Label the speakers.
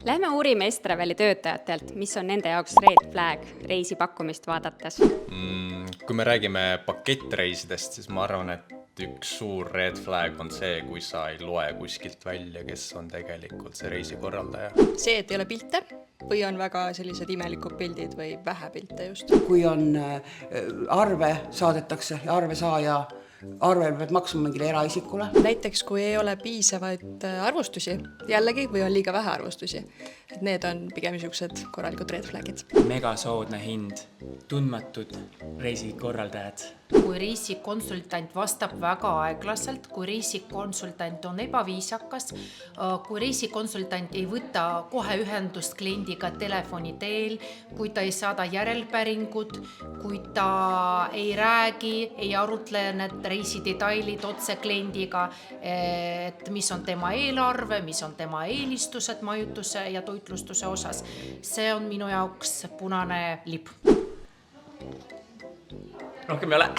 Speaker 1: Lähme uurime Estraveli töötajatelt, mis on nende jaoks red flag reisi pakkumist vaadates.
Speaker 2: Kui me räägime pakettreisidest, siis ma arvan, et üks suur red flag on see, kui sa ei loe kuskilt välja, kes on tegelikult see reisikorraldaja.
Speaker 3: See, et ei ole pilte või on väga sellised imelikud pildid või vähe pilte just.
Speaker 4: Kui on arve saadetakse ja arve saaja arvel pead maksma mingile eraisikule.
Speaker 3: Näiteks kui ei ole piisavaid arvustusi jällegi või on liiga vähe arvustusi, et need on pigem niisugused korralikud red flagid.
Speaker 5: Megasoodne hind, tundmatud reisikorraldajad.
Speaker 6: Kui reisikonsultant vastab väga aeglaselt, kui reisikonsultant on ebaviisakas, kui reisikonsultant ei võta kohe ühendust kliendiga telefoni teel, kui ta ei saada järelpäringud, kui ta ei räägi, ei arutle need reisidetailid otse kliendiga, et mis on tema eelarve, mis on tema eelistused majutuse ja toitlustuse osas. See on minu jaoks punane lipp.
Speaker 5: Rohkem ei ole.